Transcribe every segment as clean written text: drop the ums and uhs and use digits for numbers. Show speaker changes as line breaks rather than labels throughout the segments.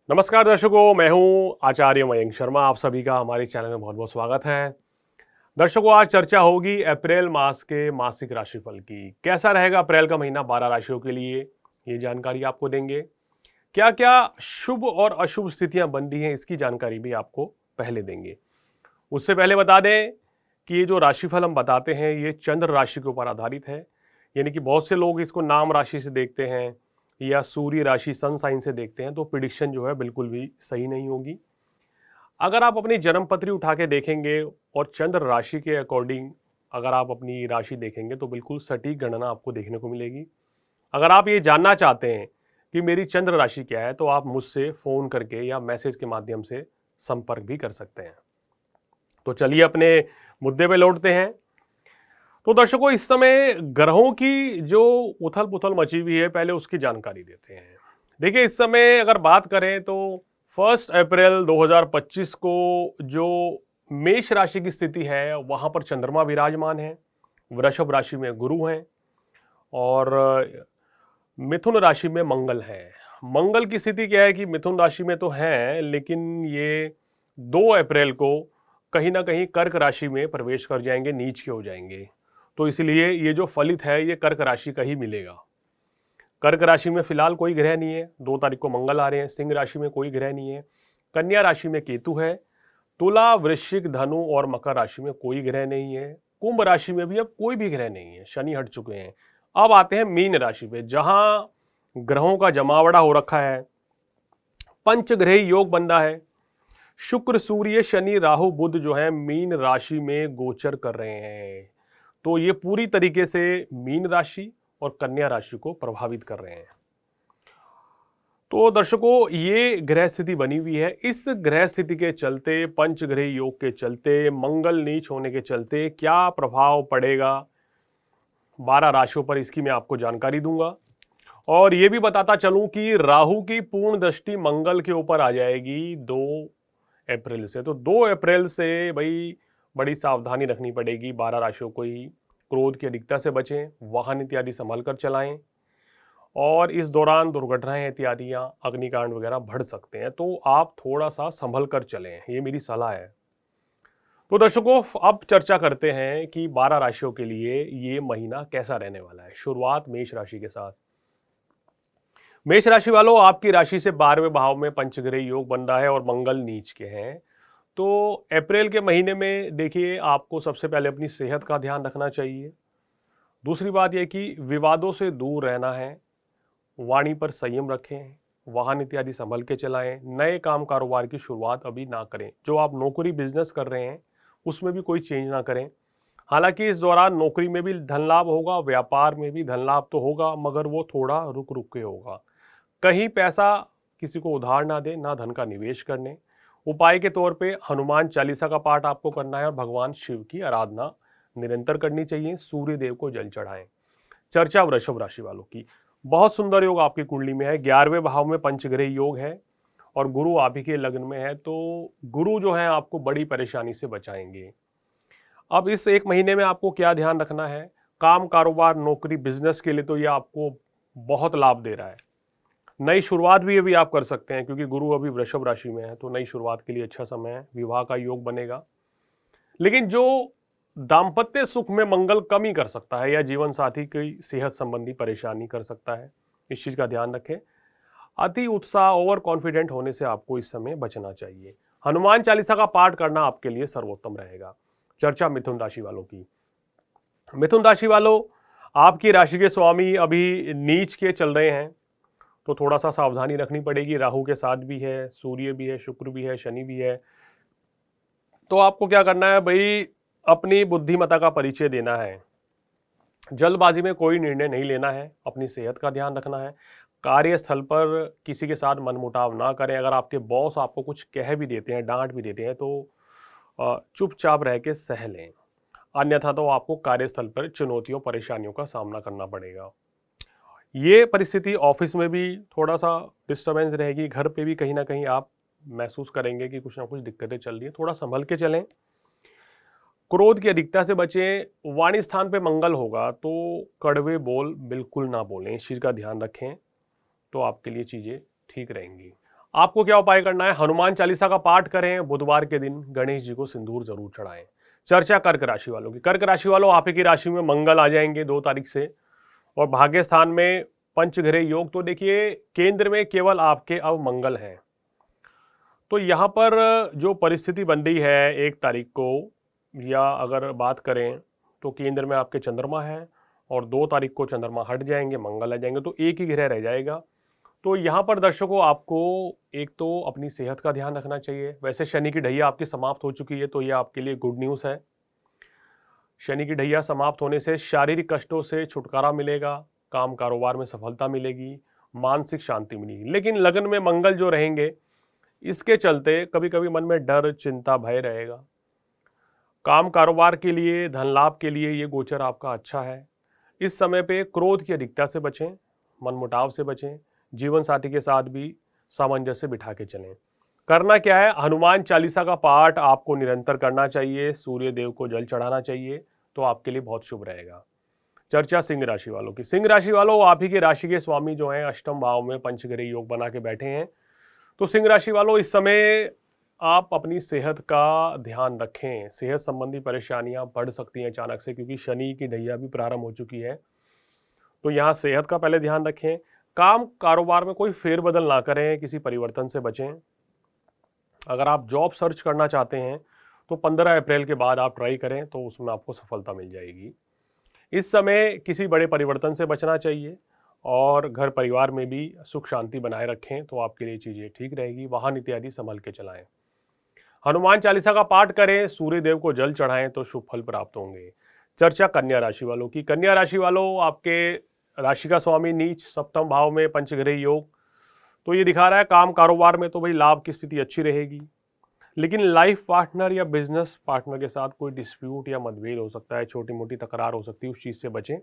नमस्कार दर्शकों, मैं हूं आचार्य मयंक शर्मा। आप सभी का हमारे चैनल में बहुत बहुत स्वागत है। दर्शकों, आज चर्चा होगी अप्रैल मास के मासिक राशिफल की। कैसा रहेगा अप्रैल का महीना 12 राशियों के लिए, ये जानकारी आपको देंगे। क्या क्या शुभ और अशुभ स्थितियां बन रही हैं, इसकी जानकारी भी आपको पहले देंगे। उससे पहले बता दें कि ये जो राशिफल हम बताते हैं ये चंद्र राशि के ऊपर आधारित है। यानी कि बहुत से लोग इसको नाम राशि से देखते हैं या सूर्य राशि सन साइन से देखते हैं, तो प्रिडिक्शन जो है बिल्कुल भी सही नहीं होगी। अगर आप अपनी जन्म पत्री उठा के देखेंगे और चंद्र राशि के अकॉर्डिंग अगर आप अपनी राशि देखेंगे तो बिल्कुल सटीक गणना आपको देखने को मिलेगी। अगर आप ये जानना चाहते हैं कि मेरी चंद्र राशि क्या है, तो आप मुझसे फ़ोन करके या मैसेज के माध्यम से संपर्क भी कर सकते हैं। तो चलिए अपने मुद्दे पे लौटते हैं। तो दर्शकों, इस समय ग्रहों की जो उथल पुथल मची हुई है, पहले उसकी जानकारी देते हैं। देखिए, इस समय अगर बात करें तो 1 अप्रैल 2025 को जो मेष राशि की स्थिति है वहां पर चंद्रमा विराजमान है, वृषभ राशि में गुरु हैं और मिथुन राशि में मंगल है। मंगल की स्थिति क्या है कि मिथुन राशि में तो है, लेकिन ये 2 अप्रैल को कहीं ना कहीं कर्क राशि में प्रवेश कर जाएंगे, नीच के हो जाएंगे। तो इसलिए ये जो फलित है ये कर्क राशि का ही मिलेगा। कर्क राशि में फिलहाल कोई ग्रह नहीं है, 2 तारीख को मंगल आ रहे हैं। सिंह राशि में कोई ग्रह नहीं है। कन्या राशि में केतु है। तुला, वृश्चिक, धनु और मकर राशि में कोई ग्रह नहीं है। कुंभ राशि में भी अब कोई भी ग्रह नहीं है, शनि हट चुके हैं। अब आते हैं मीन राशि पे, जहां ग्रहों का जमावड़ा हो रखा है। पंचग्रही योग बन रहा है। शुक्र, सूर्य, शनि, राहु, बुध जो है मीन राशि में गोचर कर रहे हैं। तो ये पूरी तरीके से मीन राशि और कन्या राशि को प्रभावित कर रहे हैं। तो दर्शकों, ये ग्रह स्थिति बनी हुई है। इस ग्रह स्थिति के चलते, पंचग्रह योग के चलते, मंगल नीच होने के चलते क्या प्रभाव पड़ेगा 12 राशियों पर, इसकी मैं आपको जानकारी दूंगा। और ये भी बताता चलूं कि राहु की पूर्ण दृष्टि मंगल के ऊपर आ जाएगी 2 अप्रैल से। तो 2 अप्रैल से भाई बड़ी सावधानी रखनी पड़ेगी 12 राशियों को ही। क्रोध की अधिकता से बचें, वाहन इत्यादि संभल कर चलाएं, और इस दौरान दुर्घटनाएं इत्यादि या अग्निकांड वगैरह बढ़ सकते हैं, तो आप थोड़ा सा संभल कर चलें, ये मेरी सलाह है। तो दर्शकों, अब चर्चा करते हैं कि 12 राशियों के लिए ये महीना कैसा रहने वाला है। शुरुआत मेष राशि के साथ। मेष राशि वालों, आपकी राशि से 12वें भाव में पंचग्रह योग बन रहा है और मंगल नीच के हैं। तो अप्रैल के महीने में देखिए, आपको सबसे पहले अपनी सेहत का ध्यान रखना चाहिए। दूसरी बात यह कि विवादों से दूर रहना है, वाणी पर संयम रखें, वाहन इत्यादि संभल के चलाएं, नए काम कारोबार की शुरुआत अभी ना करें। जो आप नौकरी बिजनेस कर रहे हैं उसमें भी कोई चेंज ना करें। हालांकि इस दौरान नौकरी में भी धन लाभ होगा, व्यापार में भी धन लाभ तो होगा, मगर वो थोड़ा रुक रुक के होगा। कहीं पैसा किसी को उधार ना दे, ना धन का निवेश करने। उपाय के तौर पे हनुमान चालीसा का पाठ आपको करना है और भगवान शिव की आराधना निरंतर करनी चाहिए। सूर्य देव को जल चढ़ाएं। चर्चा वृषभ राशि वालों की। बहुत सुंदर योग आपकी कुंडली में है। 11वें भाव में पंचग्रह योग है और गुरु आप ही के लग्न में है। तो गुरु जो है आपको बड़ी परेशानी से बचाएंगे। अब इस एक महीने में आपको क्या ध्यान रखना है? काम, कारोबार, नौकरी, बिजनेस के लिए तो ये आपको बहुत लाभ दे रहा है। नई शुरुआत भी अभी आप कर सकते हैं, क्योंकि गुरु अभी वृषभ राशि में है, तो नई शुरुआत के लिए अच्छा समय है। विवाह का योग बनेगा। लेकिन जो दाम्पत्य सुख में मंगल कमी कर सकता है या जीवन साथी की सेहत संबंधी परेशानी कर सकता है, इस चीज का ध्यान रखें। अति उत्साह, ओवर कॉन्फिडेंट होने से आपको इस समय बचना चाहिए। हनुमान चालीसा का पाठ करना आपके लिए सर्वोत्तम रहेगा। चर्चा मिथुन राशि वालों की। मिथुन राशि वालों, आपकी राशि के स्वामी अभी नीच के चल रहे हैं, तो थोड़ा सा सावधानी रखनी पड़ेगी। राहु के साथ भी है, सूर्य भी है, शुक्र भी है, शनि भी है। तो आपको क्या करना है भाई? अपनी बुद्धिमत्ता का परिचय देना है। जल्दबाजी में कोई निर्णय नहीं लेना है। अपनी सेहत का ध्यान रखना है। कार्यस्थल पर किसी के साथ मनमुटाव ना करें। अगर आपके बॉस आपको कुछ कह भी देते हैं, डांट भी देते हैं, तो चुपचाप रह के सह लें। अन्यथा तो आपको कार्यस्थल पर चुनौतियों, परेशानियों का सामना करना पड़ेगा। ये परिस्थिति ऑफिस में भी थोड़ा सा डिस्टर्बेंस रहेगी। घर पे भी कहीं ना कहीं आप महसूस करेंगे कि कुछ ना कुछ दिक्कतें चल रही है। थोड़ा संभल के चलें। क्रोध की अधिकता से बचें। वाणी स्थान पे मंगल होगा, तो कड़वे बोल बिल्कुल ना बोलें। इस चीज़ का ध्यान रखें, तो आपके लिए चीज़ें ठीक रहेंगी। आपको क्या उपाय करना है? हनुमान चालीसा का पाठ करें, बुधवार के दिन गणेश जी को सिंदूर जरूर चढ़ाएं। चर्चा कर्क राशि वालों की। कर्क राशि वालों, आप ही की राशि में मंगल आ जाएंगे 2 तारीख से, और भाग्य स्थान में पंचग्रह योग। तो देखिए, केंद्र में केवल आपके अब मंगल हैं। तो यहाँ पर जो परिस्थिति बन रही है 1 तारीख को, या अगर बात करें तो केंद्र में आपके चंद्रमा है, और 2 तारीख को चंद्रमा हट जाएंगे, मंगल आ जाएंगे, तो एक ही ग्रह रह जाएगा। तो यहाँ पर दर्शकों, आपको एक तो अपनी सेहत का ध्यान रखना चाहिए। वैसे शनि की ढैया आपकी समाप्त हो चुकी है, तो ये आपके लिए गुड न्यूज़ है। शनि की ढैया समाप्त होने से शारीरिक कष्टों से छुटकारा मिलेगा, काम कारोबार में सफलता मिलेगी, मानसिक शांति मिलेगी। लेकिन लगन में मंगल जो रहेंगे, इसके चलते कभी कभी मन में डर, चिंता, भय रहेगा। काम कारोबार के लिए, धन लाभ के लिए ये गोचर आपका अच्छा है। इस समय पे क्रोध की अधिकता से बचें, मनमुटाव से बचें, जीवन साथी के साथ भी सामंजस्य बिठा के चलें। करना क्या है? हनुमान चालीसा का पाठ आपको निरंतर करना चाहिए, सूर्य देव को जल चढ़ाना चाहिए, तो आपके लिए बहुत शुभ रहेगा। चर्चा सिंह राशि वालों की। सिंह राशि वालों, आप ही की राशि के स्वामी जो हैं अष्टम भाव में पंचग्रह योग बना के बैठे हैं। तो सिंह राशि वालों, इस समय आप अपनी सेहत का ध्यान रखें। सेहत संबंधी परेशानियां बढ़ सकती हैं अचानक से, क्योंकि शनि की ढैया भी प्रारंभ हो चुकी है। तो यहाँ सेहत का पहले ध्यान रखें। काम कारोबार में कोई फेरबदल ना करें, किसी परिवर्तन से बचें। अगर आप जॉब सर्च करना चाहते हैं तो 15 अप्रैल के बाद आप ट्राई करें, तो उसमें आपको सफलता मिल जाएगी। इस समय किसी बड़े परिवर्तन से बचना चाहिए, और घर परिवार में भी सुख शांति बनाए रखें, तो आपके लिए चीज़ें ठीक रहेगी। वाहन इत्यादि संभल के चलाएं। हनुमान चालीसा का पाठ करें, सूर्य देव को जल चढ़ाएं, तो शुभ फल प्राप्त होंगे। चर्चा कन्या राशि वालों की। कन्या राशि वालों, आपके राशि का स्वामी नीच सप्तम भाव में पंचग्रह योग, तो ये दिखा रहा है काम कारोबार में तो भाई लाभ की स्थिति अच्छी रहेगी। लेकिन लाइफ पार्टनर या बिजनेस पार्टनर के साथ कोई डिस्प्यूट या मतभेद हो सकता है, छोटी मोटी तकरार हो सकती है, उस चीज़ से बचें।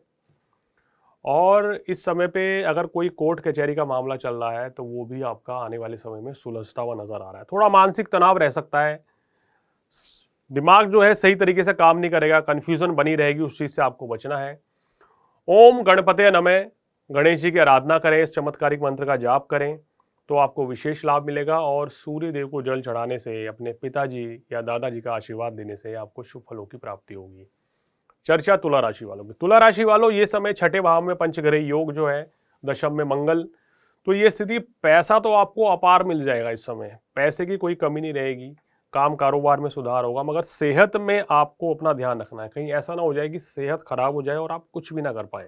और इस समय पे अगर कोई कोर्ट कचहरी का मामला चल रहा है, तो वो भी आपका आने वाले समय में सुलझता हुआ नजर आ रहा है। थोड़ा मानसिक तनाव रह सकता है, दिमाग जो है सही तरीके से काम नहीं करेगा, कंफ्यूजन बनी रहेगी, उस चीज़ से आपको बचना है। ओम गणपते नमः, गणेश जी की आराधना करें, इस चमत्कारिक मंत्र का जाप करें, तो आपको विशेष लाभ मिलेगा। और सूर्य देव को जल चढ़ाने से, अपने पिताजी या दादाजी का आशीर्वाद देने से आपको शुभ फलों की प्राप्ति होगी। चर्चा तुला राशि वालों की। तुला राशि वालों, ये समय छठे भाव में पंचग्रह योग जो है, दशम में मंगल, तो ये स्थिति, पैसा तो आपको अपार मिल जाएगा। इस समय पैसे की कोई कमी नहीं रहेगी, काम कारोबार में सुधार होगा। मगर सेहत में आपको अपना ध्यान रखना है, कहीं ऐसा ना हो जाए कि सेहत खराब हो जाए और आप कुछ भी ना कर पाए।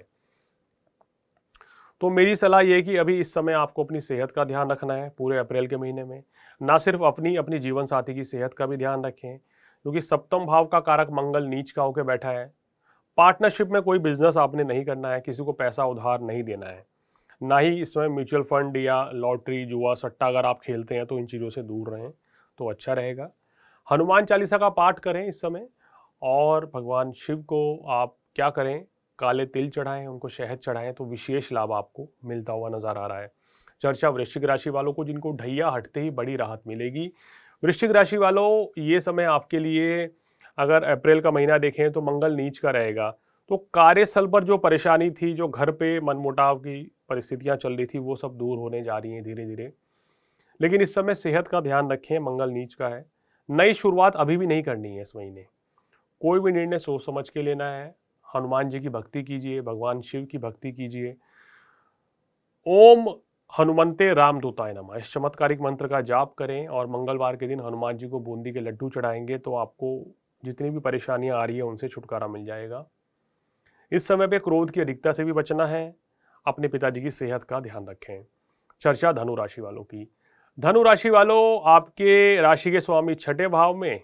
तो मेरी सलाह ये है कि अभी इस समय आपको अपनी सेहत का ध्यान रखना है। पूरे अप्रैल के महीने में ना सिर्फ अपनी जीवन साथी की सेहत का भी ध्यान रखें, क्योंकि सप्तम भाव का कारक मंगल नीच का होकर बैठा है। पार्टनरशिप में कोई बिजनेस आपने नहीं करना है, किसी को पैसा उधार नहीं देना है, ना ही इसमें म्यूचुअल फंड या लॉटरी, जुआ, सट्टा अगर आप खेलते हैं तो इन चीज़ों से दूर रहें, तो अच्छा रहेगा। हनुमान चालीसा का पाठ करें इस समय, और भगवान शिव को आप क्या करें, काले तिल चढ़ाएं, उनको शहद चढ़ाएं, तो विशेष लाभ आपको मिलता हुआ नजर आ रहा है। चर्चा वृश्चिक राशि वालों को, जिनको ढैया हटते ही बड़ी राहत मिलेगी। वृश्चिक राशि वालों, ये समय आपके लिए, अगर अप्रैल का महीना देखें तो मंगल नीच का रहेगा, तो कार्यस्थल पर जो परेशानी थी, जो घर पे मनमुटाव की परिस्थितियां चल रही थी, वो सब दूर होने जा रही हैं धीरे धीरे। लेकिन इस समय सेहत का ध्यान रखें, मंगल नीच का है। नई शुरुआत अभी भी नहीं करनी है इस महीने, कोई भी निर्णय सोच समझ के लेना है। हनुमान जी की भक्ति कीजिए, भगवान शिव की भक्ति कीजिए। ओम हनुमंते रामदूताय नमः, इस चमत्कारिक मंत्र का जाप करें, और मंगलवार के दिन हनुमान जी को बूंदी के लड्डू चढ़ाएंगे, तो आपको जितनी भी परेशानियां आ रही है उनसे छुटकारा मिल जाएगा। इस समय पे क्रोध की अधिकता से भी बचना है, अपने पिताजी की सेहत का ध्यान रखें। चर्चा धनु राशि वालों की। धनु राशि वालों, आपके राशि के स्वामी छठे भाव में,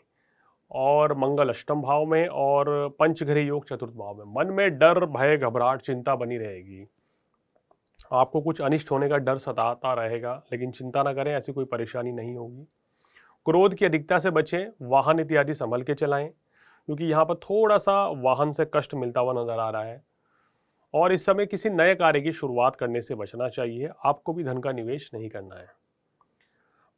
और मंगल अष्टम भाव में, और पंचग्रह योग चतुर्थ भाव में। मन में डर, भय, घबराहट, चिंता बनी रहेगी। आपको कुछ अनिष्ट होने का डर सताता रहेगा, लेकिन चिंता ना करें, ऐसी कोई परेशानी नहीं होगी। क्रोध की अधिकता से बचें, वाहन इत्यादि संभल के चलाएं, क्योंकि यहाँ पर थोड़ा सा वाहन से कष्ट मिलता हुआ नजर आ रहा है। और इस समय किसी नए कार्य की शुरुआत करने से बचना चाहिए, आपको भी धन का निवेश नहीं करना है।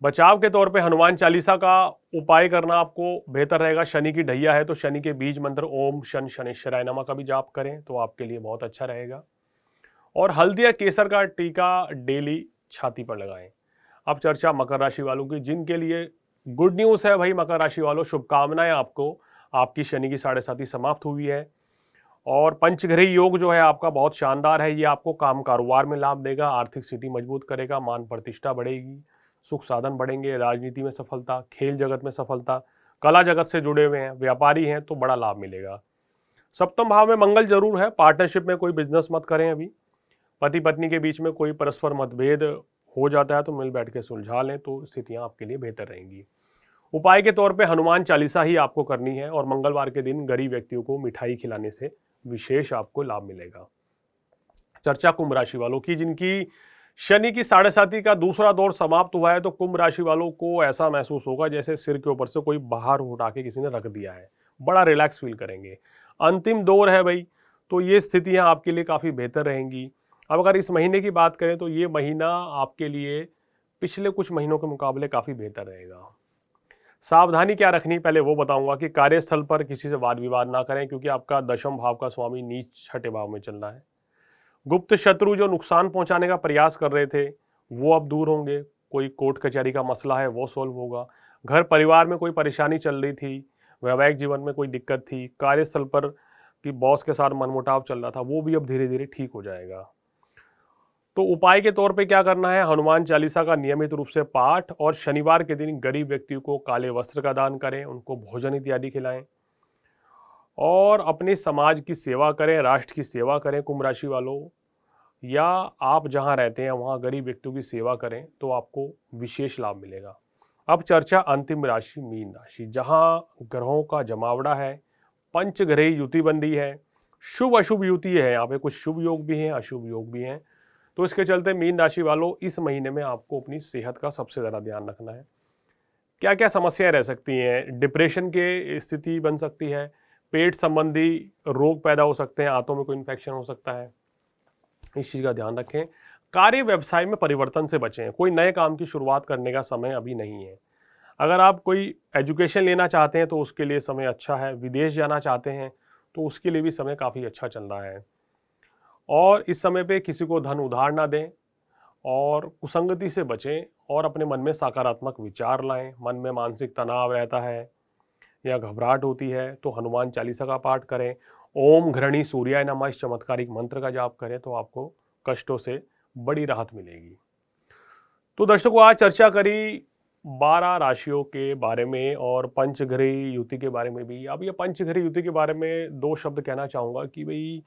बचाव के तौर पे हनुमान चालीसा का उपाय करना आपको बेहतर रहेगा। शनि की ढैया है, तो शनि के बीज मंत्र ओम शन शनेश्वराय नमः का भी जाप करें, तो आपके लिए बहुत अच्छा रहेगा। और हल्दी या केसर का टीका डेली छाती पर लगाएं। अब चर्चा मकर राशि वालों की, जिनके लिए गुड न्यूज़ है भाई। मकर राशि वालों, शुभकामनाएं आपको। आपकी शनि की 7.5 समाप्त हुई है और पंचग्रही योग जो है आपका बहुत शानदार है। ये आपको काम कारोबार में लाभ देगा, आर्थिक स्थिति मजबूत करेगा, मान प्रतिष्ठा बढ़ेगी, सुख साधन बढ़ेंगे, राजनीति में सफलता, खेल जगत में सफलता, कला जगत से जुड़े हुए हैं, व्यापारी हैं तो बड़ा लाभ मिलेगा। सप्तम भाव में मंगल जरूर है। पार्टनरशिप में कोई बिजनेस मत करें अभी। पति पत्नी के बीच में कोई परस्पर मतभेद हो जाता है तो मिल बैठ के सुलझा लें तो स्थितियां आपके लिए बेहतर रहेंगी। उपाय के तौर पे हनुमान चालीसा ही आपको करनी है और मंगलवार के दिन गरीब व्यक्तियों को मिठाई खिलाने से विशेष आपको लाभ मिलेगा। चर्चा कुंभ राशि वालों की, जिनकी शनि की 7.5 का दूसरा दौर समाप्त हुआ है, तो कुंभ राशि वालों को ऐसा महसूस होगा जैसे सिर के ऊपर से कोई बाहर उठा के किसी ने रख दिया है। बड़ा रिलैक्स फील करेंगे। अंतिम दौर है भाई, तो ये स्थितियां आपके लिए काफ़ी बेहतर रहेंगी। अब अगर इस महीने की बात करें तो ये महीना आपके लिए पिछले कुछ महीनों के मुकाबले काफ़ी बेहतर रहेगा। सावधानी क्या रखनी पहले वो बताऊंगा कि कार्यस्थल पर किसी से वाद विवाद ना करें, क्योंकि आपका दशम भाव का स्वामी नीच छठे भाव में चल रहा है। गुप्त शत्रु जो नुकसान पहुंचाने का प्रयास कर रहे थे वो अब दूर होंगे। कोई कोर्ट कचहरी का मसला है वो सॉल्व होगा। घर परिवार में कोई परेशानी चल रही थी, वैवाहिक जीवन में कोई दिक्कत थी, कार्यस्थल पर कि बॉस के साथ मनमुटाव चल रहा था, वो भी अब धीरे धीरे ठीक हो जाएगा। तो उपाय के तौर पे क्या करना है, हनुमान चालीसा का नियमित रूप से पाठ और शनिवार के दिन गरीब व्यक्तियों को काले वस्त्र का दान करें, उनको भोजन इत्यादि खिलाएं और अपने समाज की सेवा करें, राष्ट्र की सेवा करें। कुंभ राशि वालों, या आप जहां रहते हैं वहां गरीब व्यक्तियों की सेवा करें तो आपको विशेष लाभ मिलेगा। अब चर्चा अंतिम राशि मीन राशि, जहां ग्रहों का जमावड़ा है, पंचग्रही युति बंदी है, शुभ अशुभ युति है, यहाँ पे कुछ शुभ योग भी हैं, अशुभ योग भी हैं। तो इसके चलते मीन राशि वालों, इस महीने में आपको अपनी सेहत का सबसे ज़्यादा ध्यान रखना है। क्या क्या समस्याएं रह सकती हैं? डिप्रेशन की स्थिति बन सकती है, पेट संबंधी रोग पैदा हो सकते हैं, आंतों में कोई इन्फेक्शन हो सकता है, इस चीज़ का ध्यान रखें। कार्य व्यवसाय में परिवर्तन से बचें। कोई नए काम की शुरुआत करने का समय अभी नहीं है। अगर आप कोई एजुकेशन लेना चाहते हैं तो उसके लिए समय अच्छा है। विदेश जाना चाहते हैं तो उसके लिए भी समय काफ़ी अच्छा चल रहा है। और इस समय पे किसी को धन उधार ना दें और कुसंगति से बचें और अपने मन में सकारात्मक विचार लाएं। मन में मानसिक तनाव रहता है या घबराहट होती है तो हनुमान चालीसा का पाठ करें। ओम घृणी सूर्याय नमः इस चमत्कारिक मंत्र का जाप करें तो आपको कष्टों से बड़ी राहत मिलेगी। तो दर्शकों, आज चर्चा करी 12 राशियों के बारे में और पंचग्रही युति के बारे में भी। अब ये पंचग्रही युति के बारे में 2 शब्द कहना चाहूँगा कि भाई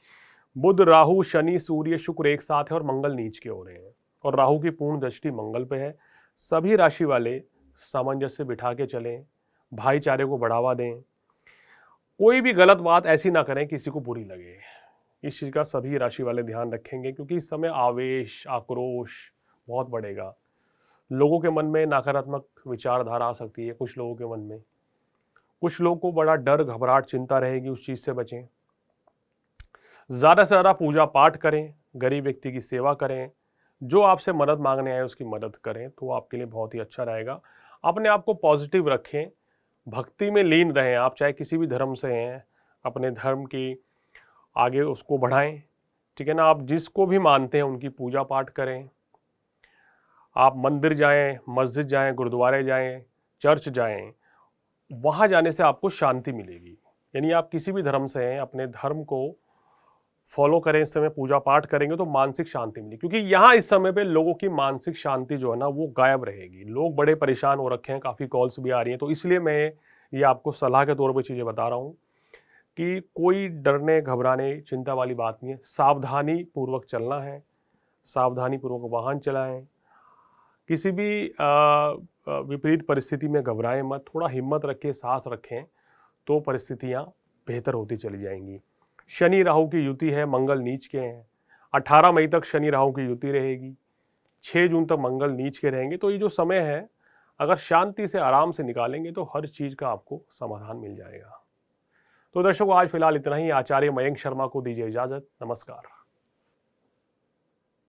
बुध, राहु, शनि, सूर्य, शुक्र एक साथ है और मंगल नीच के हो रहे हैं और राहु की पूर्ण दृष्टि मंगल पे है। सभी राशि वाले सामंजस्य बिठा के चलें, भाईचारे को बढ़ावा दें, कोई भी गलत बात ऐसी ना करें किसी को बुरी लगे। इस चीज़ का सभी राशि वाले ध्यान रखेंगे, क्योंकि इस समय आवेश, आक्रोश बहुत बढ़ेगा। लोगों के मन में नकारात्मक विचारधारा आ सकती है। कुछ लोगों के मन में, कुछ लोगों को बड़ा डर, घबराहट, चिंता रहेगी, उस चीज़ से बचें। ज़्यादा से ज़्यादा पूजा पाठ करें, गरीब व्यक्ति की सेवा करें, जो आपसे मदद मांगने आए उसकी मदद करें तो आपके लिए बहुत ही अच्छा रहेगा। अपने आप को पॉजिटिव रखें, भक्ति में लीन रहें। आप चाहे किसी भी धर्म से हैं, अपने धर्म की आगे उसको बढ़ाएं, ठीक है ना। आप जिसको भी मानते हैं उनकी पूजा पाठ करें। आप मंदिर जाएं, मस्जिद जाएं, गुरुद्वारे जाएं, चर्च जाएं, वहाँ जाने से आपको शांति मिलेगी। यानी आप किसी भी धर्म से हैं, अपने धर्म को फॉलो करें, इस समय पूजा पाठ करेंगे तो मानसिक शांति मिलेगी। क्योंकि यहाँ इस समय पे लोगों की मानसिक शांति जो है ना वो गायब रहेगी। लोग बड़े परेशान हो रखे हैं, काफ़ी कॉल्स भी आ रही हैं, तो इसलिए मैं ये आपको सलाह के तौर पे चीज़ें बता रहा हूँ कि कोई डरने, घबराने, चिंता वाली बात नहीं है। सावधानी पूर्वक चलना है, सावधानी पूर्वक वाहन चलाएं। किसी भी विपरीत परिस्थिति में घबराएं मत, थोड़ा हिम्मत रखें, साहस रखें तो परिस्थितियाँ बेहतर होती चली जाएंगी। शनि राहु की युति है, मंगल नीच के हैं। 18 मई तक शनि राहु की युति रहेगी, 6 जून तक मंगल नीच के रहेंगे। तो ये जो समय है अगर शांति से आराम से निकालेंगे तो हर चीज़ का आपको समाधान मिल जाएगा। तो दर्शकों, आज फिलहाल इतना ही। आचार्य मयंक शर्मा को दीजिए इजाज़त। नमस्कार।